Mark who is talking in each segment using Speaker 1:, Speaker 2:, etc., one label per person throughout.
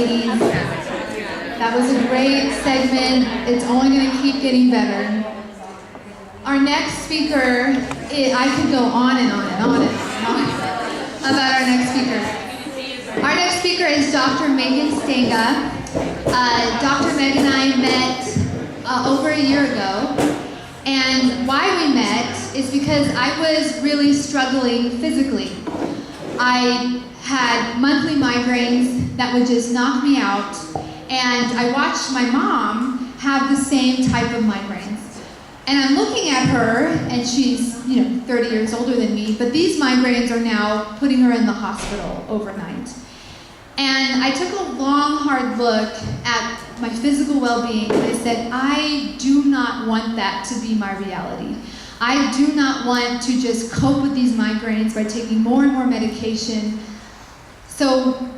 Speaker 1: ladies. That was a great segment. It's only going to keep getting better. Our next speaker, I could go on and on and on and on about our next speaker. Our next speaker is Dr. Megan Stenga. Dr. Meg and I met over a year ago. And why we met is because I was really struggling physically. I had monthly migraines that would just knock me out. And I watched my mom have the same type of migraines. And I'm looking at her, and she's 30 years older than me, but these migraines are now putting her in the hospital overnight. And I took a long, hard look at my physical well-being, and I said, I do not want that to be my reality. I do not want to just cope with these migraines by taking more and more medication so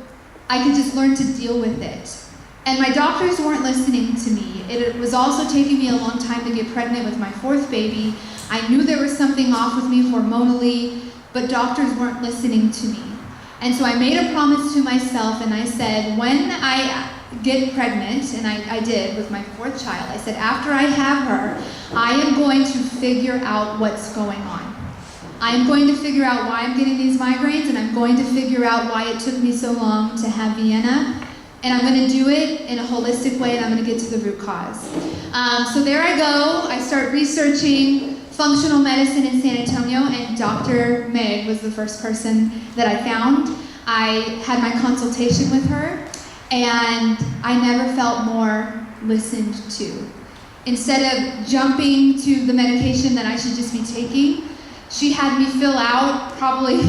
Speaker 1: I could just learn to deal with it. And my doctors weren't listening to me. It was also taking me a long time to get pregnant with my fourth baby. I knew there was something off with me hormonally, but doctors weren't listening to me. And so I made a promise to myself, and I said, when I get pregnant, and I did with my fourth child, I said, after I have her, I am going to figure out what's going on. I'm going to figure out why I'm getting these migraines, and I'm going to figure out why it took me so long to have Vienna. And I'm going to do it in a holistic way, and I'm going to get to the root cause. So there I go. I start researching functional medicine in San Antonio, and Dr. Meg was the first person that I found. I had my consultation with her, and I never felt more listened to. Instead of jumping to the medication that I should just be taking, she had me fill out probably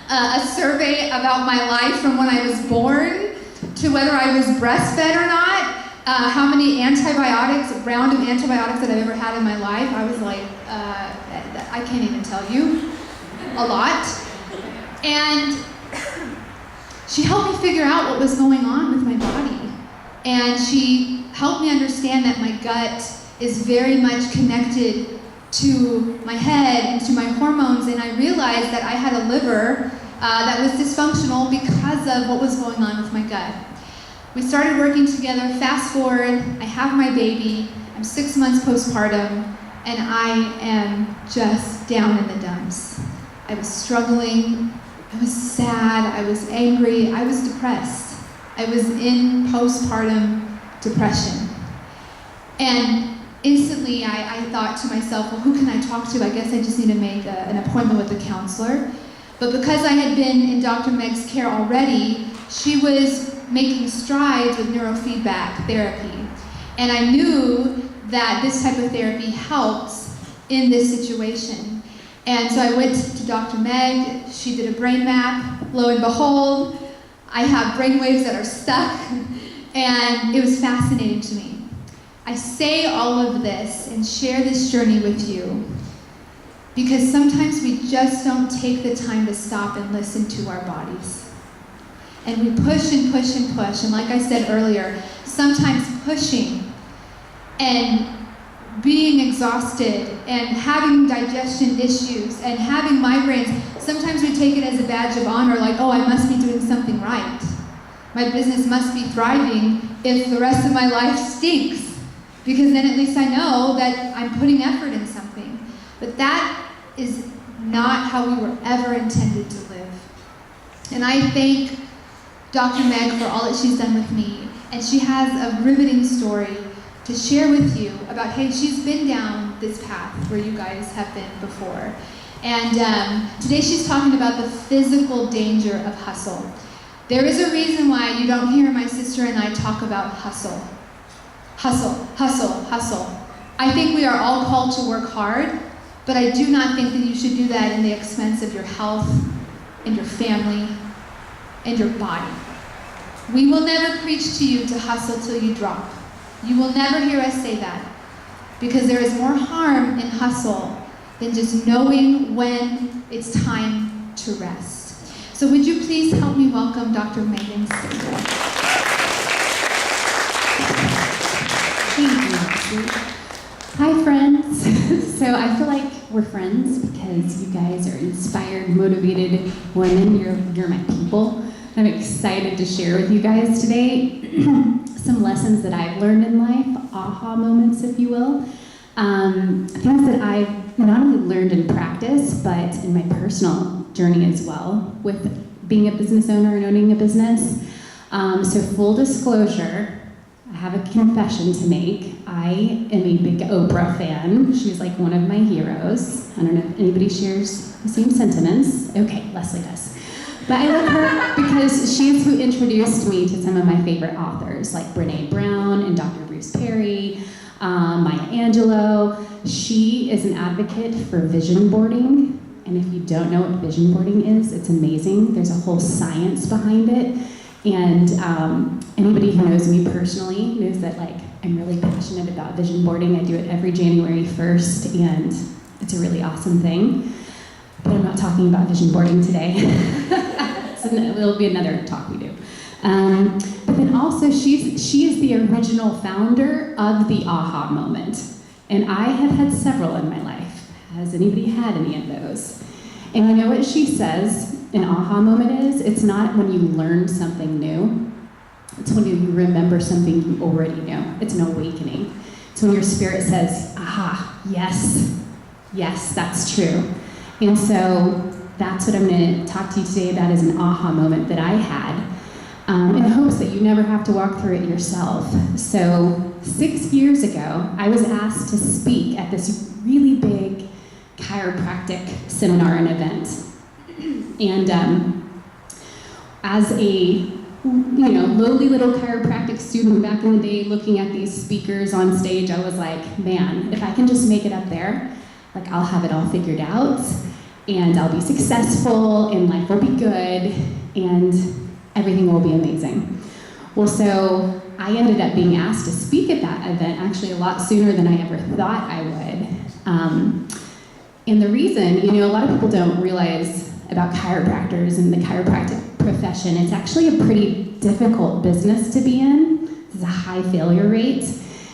Speaker 1: a survey about my life from when I was born to whether I was breastfed or not, how many round of antibiotics that I've ever had in my life. I was like, I can't even tell you, a lot. And she helped me figure out what was going on with my body. And she helped me understand that my gut is very much connected to my head and to my hormones, and I realized that I had a liver that was dysfunctional because of what was going on with my gut. We started working together. Fast forward, I have my baby. I'm 6 months postpartum, and I am just down in the dumps. I was struggling. I was sad. I was angry. I was depressed. I was in postpartum depression. And instantly, I thought to myself, well, who can I talk to? I guess I just need to make an appointment with a counselor. But because I had been in Dr. Meg's care already, she was making strides with neurofeedback therapy. And I knew that this type of therapy helps in this situation. And so I went to Dr. Meg. She did a brain map. Lo and behold, I have brain waves that are stuck. And it was fascinating to me. I say all of this and share this journey with you because sometimes we just don't take the time to stop and listen to our bodies. And we push and push and push. And like I said earlier, sometimes pushing and being exhausted and having digestion issues and having migraines, sometimes we take it as a badge of honor, like, oh, I must be doing something right. My business must be thriving if the rest of my life stinks. Because then at least I know that I'm putting effort in something. But that is not how we were ever intended to live. And I thank Dr. Meg for all that she's done with me. And she has a riveting story to share with you about, hey, she's been down this path where you guys have been before. And today she's talking about the physical danger of hustle. There is a reason why you don't hear my sister and I talk about hustle. Hustle, hustle, hustle. I think we are all called to work hard, but I do not think that you should do that in the expense of your health and your family and your body. We will never preach to you to hustle till you drop. You will never hear us say that because there is more harm in hustle than just knowing when it's time to rest. So would you please help me welcome Dr. Megan Stenga.
Speaker 2: Thank you. Hi, friends. So I feel like we're friends because you guys are inspired, motivated women. You're my people. I'm excited to share with you guys today some lessons that I've learned in life, aha moments, if you will. Things that I've not only learned in practice, but in my personal journey as well, with being a business owner and owning a business. So full disclosure, I have a confession to make. I am a big Oprah fan. She's like one of my heroes. I don't know if anybody shares the same sentiments. Okay, Leslie does. But I love her because she's who introduced me to some of my favorite authors, like Brené Brown and Dr. Bruce Perry, Maya Angelou. She is an advocate for vision boarding. And if you don't know what vision boarding is, it's amazing. There's a whole science behind it. And anybody who knows me personally knows that I'm really passionate about vision boarding. I do it every January 1st, and it's a really awesome thing. But I'm not talking about vision boarding today. So it'll be another talk we do. But then also, she is the original founder of the aha moment. And I have had several in my life. Has anybody had any of those? And you know what she says an aha moment is? It's not when you learn something new. It's when you remember something you already know. It's an awakening. It's when your spirit says, aha, yes, that's true. And so that's what I'm going to talk to you today about, is an aha moment that I had, in hopes that you never have to walk through it yourself. So 6 years ago, I was asked to speak at this really big chiropractic seminar and event. And as a lowly little chiropractic student back in the day, looking at these speakers on stage, I was like, man, if I can just make it up there, I'll have it all figured out, and I'll be successful, and life will be good, and everything will be amazing. Well, so I ended up being asked to speak at that event actually a lot sooner than I ever thought I would. And the reason, a lot of people don't realize about chiropractors and the chiropractic profession, it's actually a pretty difficult business to be in. There's a high failure rate.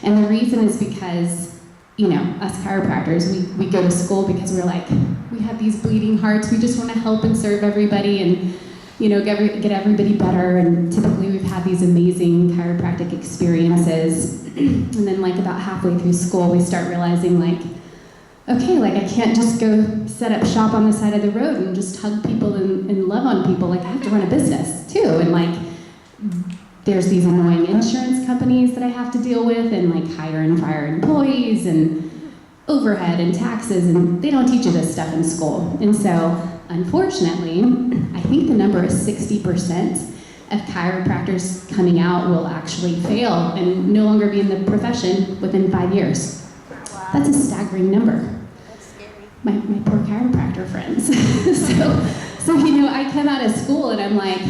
Speaker 2: And the reason is because, us chiropractors, we go to school because we're like, we have these bleeding hearts, we just want to help and serve everybody and, get everybody better. And typically we've had these amazing chiropractic experiences. And then about halfway through school, we start realizing okay, I can't just go set up shop on the side of the road and just hug people and love on people. I have to run a business too. And there's these annoying insurance companies that I have to deal with, and hire and fire employees and overhead and taxes, and they don't teach you this stuff in school. And so, unfortunately, I think the number is 60% of chiropractors coming out will actually fail and no longer be in the profession within 5 years. Wow. That's a staggering number. My poor chiropractor friends. so I come out of school and I'm like,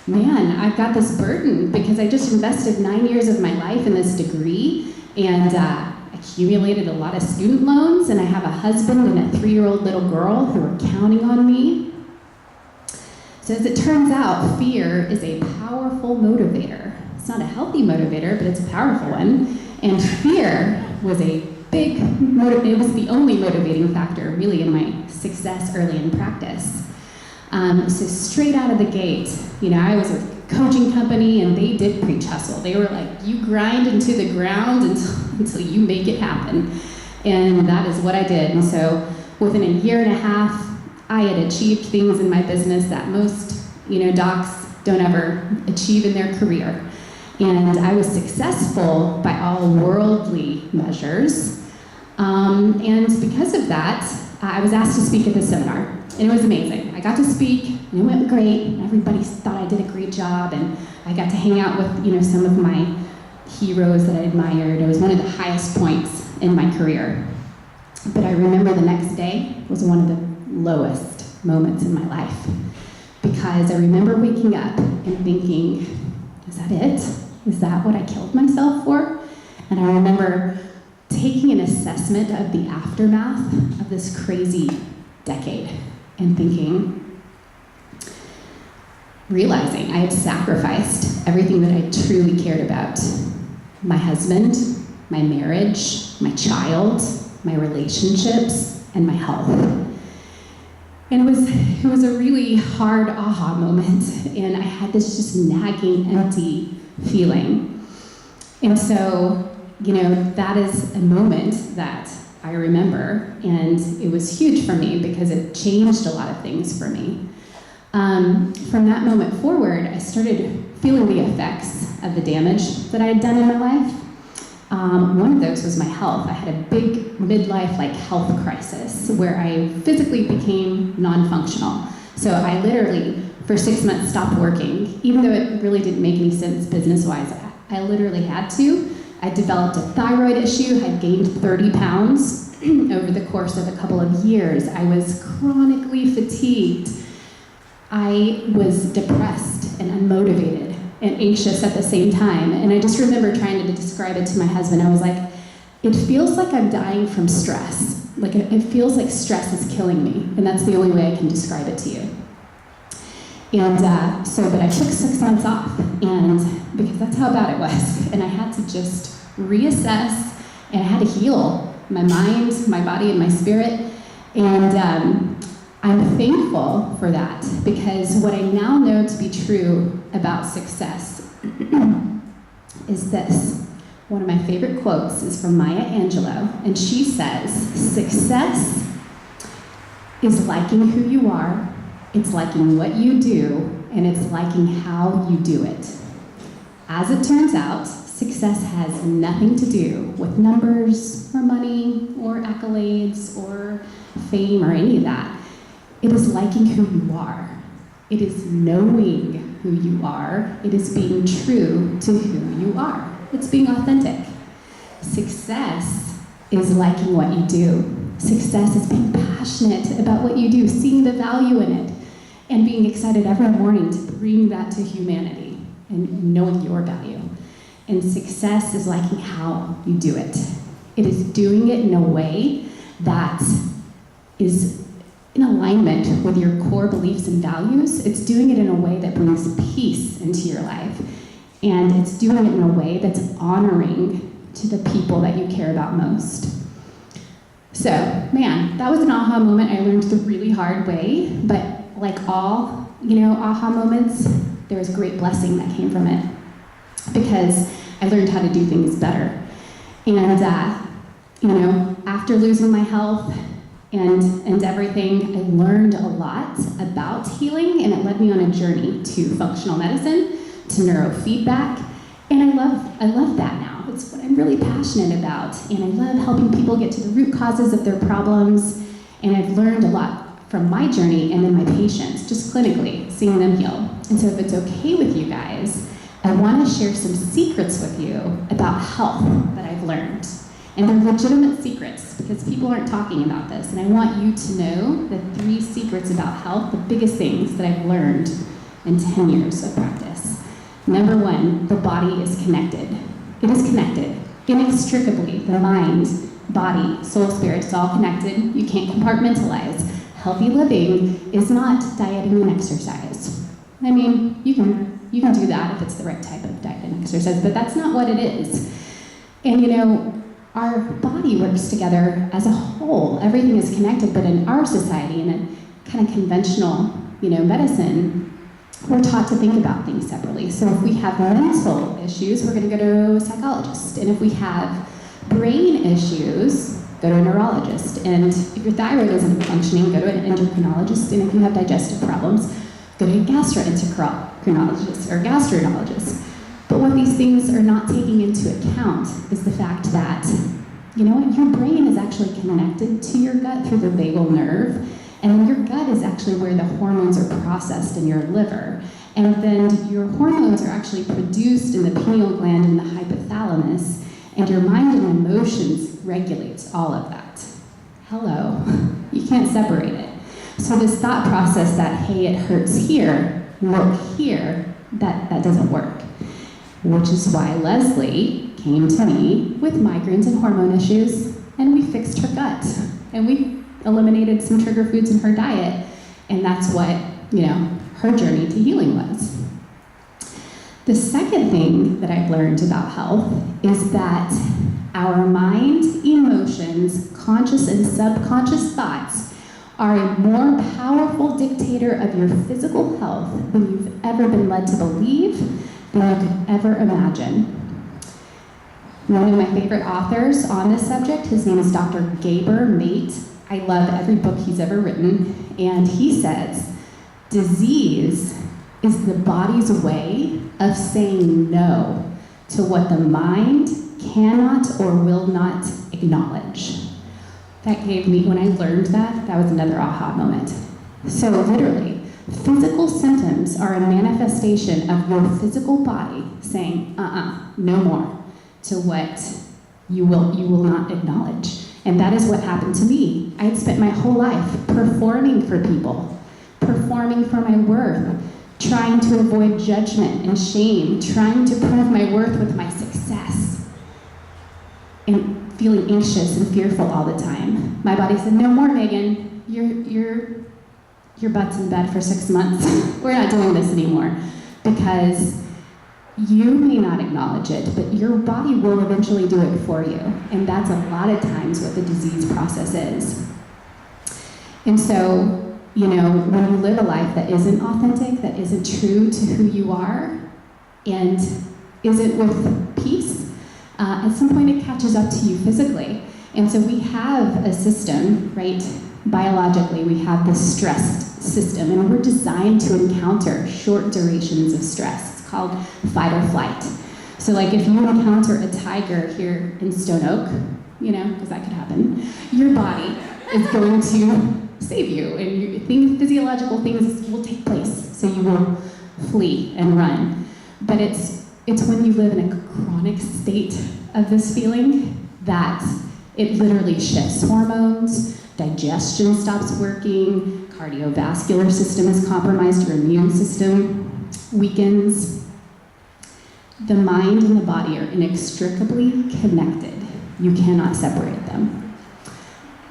Speaker 2: man, I've got this burden because I just invested 9 years of my life in this degree and accumulated a lot of student loans, and I have a husband and a 3-year-old little girl who are counting on me. So as it turns out, fear is a powerful motivator. It's not a healthy motivator, but it's a powerful one. And fear was it was the only motivating factor really in my success early in practice. So straight out of the gate, I was with a coaching company and they did preach hustle. They were like, you grind into the ground until you make it happen. And that is what I did. And so within a year and a half, I had achieved things in my business that most, docs don't ever achieve in their career. And I was successful by all worldly measures. And because of that, I was asked to speak at this seminar, and it was amazing. I got to speak, and it went great. Everybody thought I did a great job, and I got to hang out with, some of my heroes that I admired. It was one of the highest points in my career. But I remember the next day was one of the lowest moments in my life, because I remember waking up and thinking, is that it? Is that what I killed myself for? And I remember taking an assessment of the aftermath of this crazy decade and realizing I had sacrificed everything that I truly cared about. My husband, my marriage, my child, my relationships, and my health. And it was a really hard aha moment, and I had this just nagging, empty feeling. And so, that is a moment that I remember, and it was huge for me because it changed a lot of things for me. From that moment forward, I started feeling the effects of the damage that I had done in my life. One of those was my health. I had a big midlife health crisis where I physically became non-functional. So I literally, for 6 months, stopped working, even though it really didn't make any sense business-wise. I literally had to. I developed a thyroid issue, I gained 30 pounds over the course of a couple of years. I was chronically fatigued. I was depressed and unmotivated and anxious at the same time. And I just remember trying to describe it to my husband. I was like, it feels like I'm dying from stress. It feels like stress is killing me. And that's the only way I can describe it to you. And but I took 6 months off, and because that's how bad it was. And I had to just reassess, and I had to heal my mind, my body, and my spirit. And I'm thankful for that, because what I now know to be true about success is this. One of my favorite quotes is from Maya Angelou, and she says, "Success is liking who you are, it's liking what you do, and it's liking how you do it." As it turns out, success has nothing to do with numbers or money or accolades or fame or any of that. It is liking who you are. It is knowing who you are. It is being true to who you are. It's being authentic. Success is liking what you do. Success is being passionate about what you do, seeing the value in it, and being excited every morning to bring that to humanity and knowing your value. And success is liking how you do it. It is doing it in a way that is in alignment with your core beliefs and values. It's doing it in a way that brings peace into your life. And it's doing it in a way that's honoring to the people that you care about most. So, man, that was an aha moment I learned the really hard way, but like all, aha moments, there was great blessing that came from it, because I learned how to do things better. And, after losing my health and everything, I learned a lot about healing, and it led me on a journey to functional medicine, to neurofeedback, and I love that now. It's what I'm really passionate about, and I love helping people get to the root causes of their problems, and I've learned a lot from my journey and then my patients, just clinically, seeing them heal. And so if it's okay with you guys, I want to share some secrets with you about health that I've learned. And they're legitimate secrets, because people aren't talking about this. And I want you to know the 3 secrets about health, the biggest things that I've learned in 10 years of practice. Number 1, the body is connected. It is connected inextricably. The mind, body, soul, spirit, it's all connected. You can't compartmentalize. Healthy living is not dieting and exercise. I mean, you can do that if it's the right type of diet and exercise, but that's not what it is. And our body works together as a whole. Everything is connected, but in our society, in a kind of conventional, medicine, we're taught to think about things separately. So if we have mental issues, we're going to go to a psychologist. And if we have brain issues, go to a neurologist. And if your thyroid isn't functioning, go to an endocrinologist. And if you have digestive problems, go to a gastroenterologist or gastroenterologist. But what these things are not taking into account is the fact that, your brain is actually connected to your gut through the vagal nerve, and then your gut is actually where the hormones are processed in your liver. And then your hormones are actually produced in the pineal gland and the hypothalamus, and your mind and emotions regulates all of that. Hello, you can't separate it. So this thought process that, hey, it hurts here, look here, that doesn't work. Which is why Leslie came to me with migraines and hormone issues, and we fixed her gut. And we eliminated some trigger foods in her diet, and that's what, her journey to healing was. The second thing that I've learned about health is that our mind, emotions, conscious and subconscious thoughts are a more powerful dictator of your physical health than you've ever been led to believe, than you could ever imagine. One of my favorite authors on this subject, his name is Dr. Gabor Mate. I love every book he's ever written, and he says, disease is the body's way of saying no to what the mind cannot or will not acknowledge. That gave me, when I learned that was another aha moment. So literally, physical symptoms are a manifestation of your physical body saying, no more, to what you will not acknowledge. And that is what happened to me. I had spent my whole life performing for people, performing for my worth, trying to avoid judgment and shame, trying to prove my worth with my success, and feeling anxious and fearful all the time. My body said, no more, Megan. Your butt's in bed for 6 months. We're not doing this anymore. Because you may not acknowledge it, but your body will eventually do it for you. And that's a lot of times what the disease process is. And so, when you live a life that isn't authentic, that isn't true to who you are, and isn't with peace, at some point it catches up to you physically. And so we have a system, right? Biologically, we have this stress system, and we're designed to encounter short durations of stress. It's called fight or flight. So like if you encounter a tiger here in Stone Oak, because that could happen, your body is going to save you, and physiological things will take place, so you will flee and run. But it's when you live in a chronic state of this feeling that it literally shifts hormones, digestion stops working, cardiovascular system is compromised, your immune system weakens. The mind and the body are inextricably connected. You cannot separate them.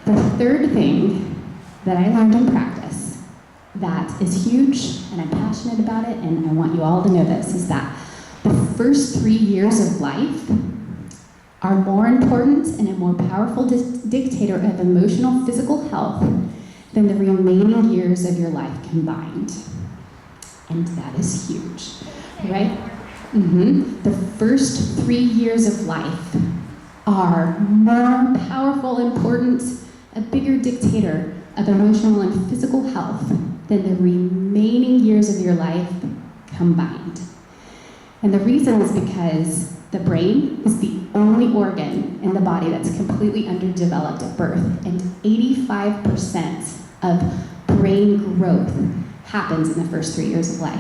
Speaker 2: The third thing that I learned in practice that is huge, and I'm passionate about it, and I want you all to know this, is that the first 3 years of life are more important and a more powerful dictator of emotional, physical health than the remaining years of your life combined. And that is huge, right? The first 3 years of life are more powerful, important, a bigger dictator of emotional and physical health than the remaining years of your life combined. And the reason is because the brain is the only organ in the body that's completely underdeveloped at birth, and 85% of brain growth happens in the first 3 years of life.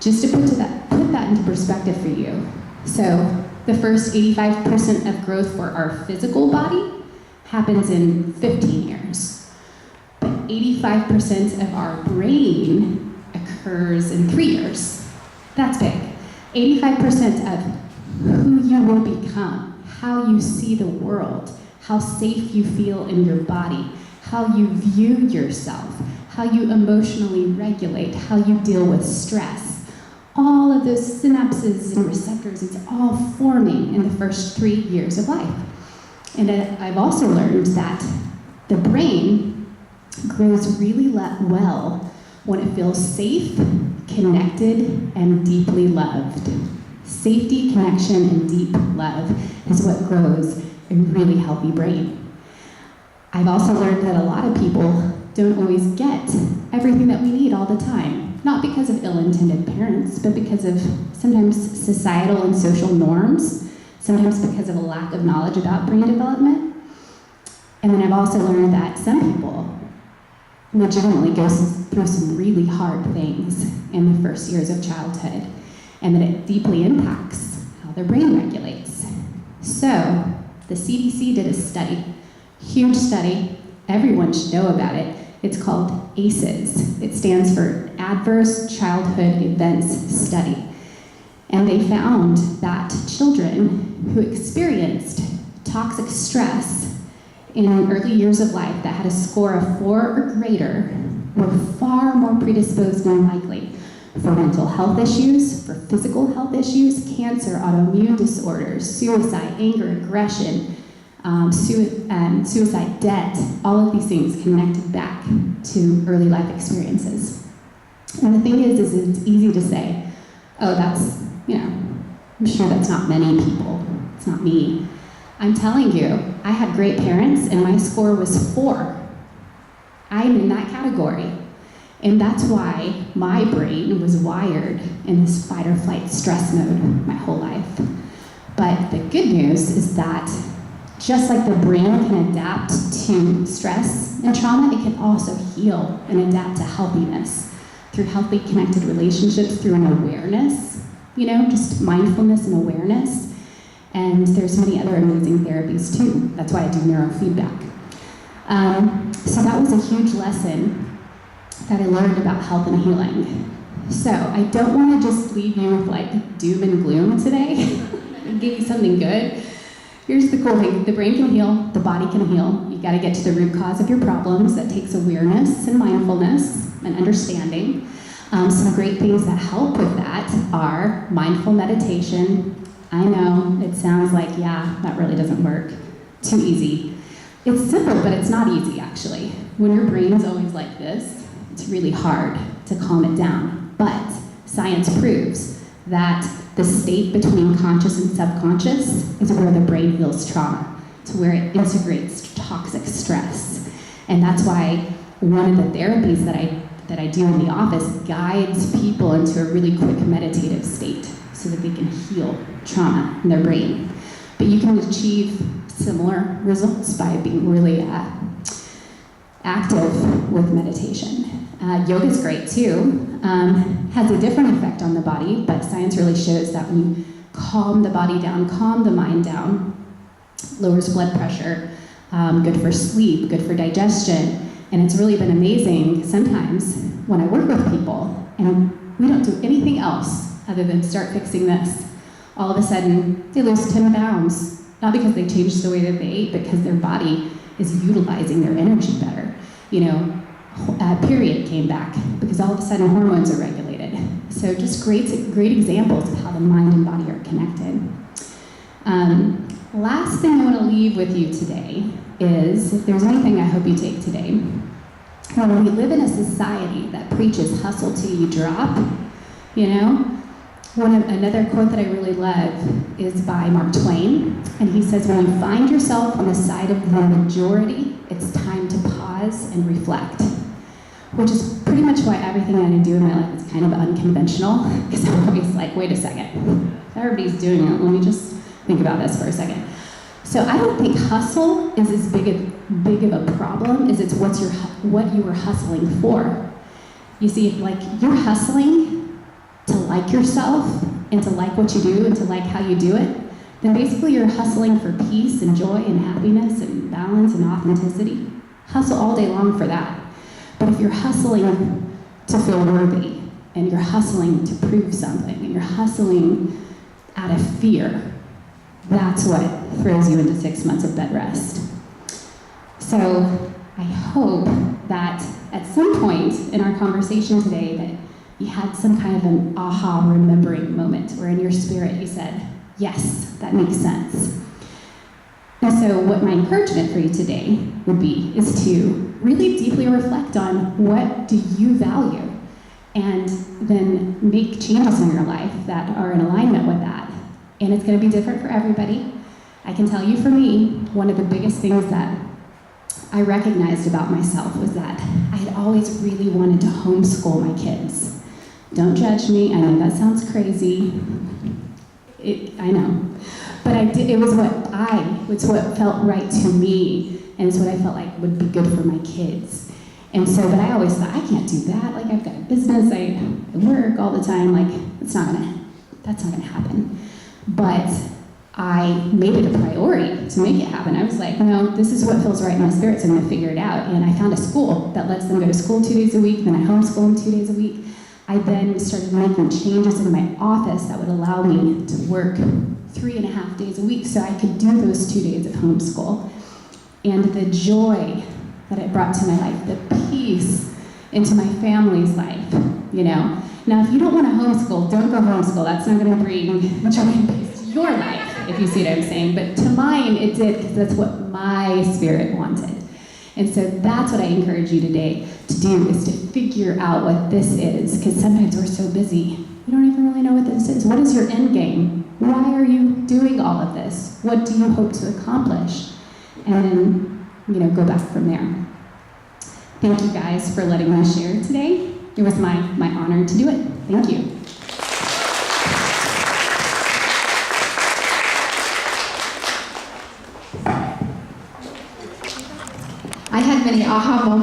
Speaker 2: Just to put that into perspective for you. So the first 85% of growth for our physical body happens in 15 years. But 85% of our brain occurs in 3 years. That's big. 85% of who you will become, how you see the world, how safe you feel in your body, how you view yourself, how you emotionally regulate, how you deal with stress. All of those synapses and receptors, it's all forming in the first 3 years of life. And I've also learned that the brain grows really well when it feels safe, connected, and deeply loved. Safety, connection, and deep love is what grows a really healthy brain. I've also learned that a lot of people don't always get everything that we need all the time. Not because of ill-intended parents, but because of sometimes societal and social norms, sometimes because of a lack of knowledge about brain development. And then I've also learned that some people legitimately go through some really hard things in the first years of childhood, and that it deeply impacts how their brain regulates. So the CDC did a study, huge study, everyone should know about it. It's called ACEs. It stands for Adverse Childhood Events Study. And they found that children who experienced toxic stress in early years of life that had a score of 4 or greater were far more predisposed and likely for mental health issues, for physical health issues, cancer, autoimmune disorders, suicide, anger, aggression, suicide, debt, all of these things connected back to early life experiences. And the thing is it's easy to say, oh, that's, I'm sure that's not many people. It's not me. I'm telling you, I had great parents and my score was 4. I'm in that category. And that's why my brain was wired in this fight or flight stress mode my whole life. But the good news is that just like the brain can adapt to stress and trauma, it can also heal and adapt to healthiness through healthy connected relationships, through an awareness, just mindfulness and awareness. And there's many other amazing therapies too. That's why I do neurofeedback. So that was a huge lesson that I learned about health and healing. So I don't want to just leave you with doom and gloom today and give you something good. Here's the cool thing. The brain can heal, the body can heal. You got to get to the root cause of your problems. That takes awareness and mindfulness and understanding. Some great things that help with that are mindful meditation. I know it sounds like, yeah, that really doesn't work. Too easy. It's simple, but it's not easy actually. When your brain is always like this, it's really hard to calm it down. But science proves that the state between conscious and subconscious is where the brain heals trauma. It's where it integrates toxic stress. And that's why one of the therapies that I do in the office guides people into a really quick meditative state so that they can heal trauma in their brain. But you can achieve similar results by being really active with meditation. Yoga is great too. Has a different effect on the body, but science really shows that when you calm the body down, calm the mind down, lowers blood pressure, good for sleep, good for digestion. And it's really been amazing sometimes when I work with people and we don't do anything else other than start fixing this. All of a sudden, they lose 10 pounds. Not because they changed the way that they ate, but because their body is utilizing their energy better. Period came back because all of a sudden hormones are regulated. So just great examples of how the mind and body are connected. Last thing I want to leave with you today is, if there's anything I hope you take today, when we live in a society that preaches hustle till you drop, another quote that I really love is by Mark Twain, and he says, when you find yourself on the side of the majority, it's time to pause and reflect. Which is pretty much why everything that I do in my life is kind of unconventional, because I'm always like, wait a second, if everybody's doing it, let me just think about this for a second. So I don't think hustle is as big of a problem as it's what you were hustling for. You see, if you're hustling to like yourself and to like what you do and to like how you do it, then basically you're hustling for peace and joy and happiness and balance and authenticity. Hustle all day long for that. But if you're hustling to feel worthy, and you're hustling to prove something, and you're hustling out of fear, that's what throws you into 6 months of bed rest. So I hope that at some point in our conversation today that you had some kind of an aha remembering moment where in your spirit you said, yes, that makes sense. And so what my encouragement for you today would be is to really deeply reflect on what do you value, and then make changes in your life that are in alignment with that. And it's going to be different for everybody. I can tell you for me, one of the biggest things that I recognized about myself was that I had always really wanted to homeschool my kids. Don't judge me, I know that sounds crazy. I know. But I did. It was what felt right to me, and it's what I felt like would be good for my kids. And so, but I always thought, I can't do that. I've got a business, I work all the time. That's not gonna happen. But I made it a priority to make it happen. I was like, no, this is what feels right in my spirit, so I'm gonna figure it out. And I found a school that lets them go to school 2 days a week, then I homeschool them 2 days a week. I then started making changes in my office that would allow me to work 3.5 days a week so I could do those 2 days of homeschool. And the joy that it brought to my life, the peace into my family's life, Now, if you don't want to homeschool, don't go homeschool. That's not going to bring joy and peace to your life. if you see what I'm saying. But to mine, it did, because that's what my spirit wanted. And so that's what I encourage you today to do, is to figure out what this is, because sometimes we're so busy, we don't even really know what this is. What is your end game? Why are you doing all of this? What do you hope to accomplish? And then, go back from there. Thank you guys for letting me share today. It was my honor to do it. Thank you.
Speaker 1: I had many aha moments.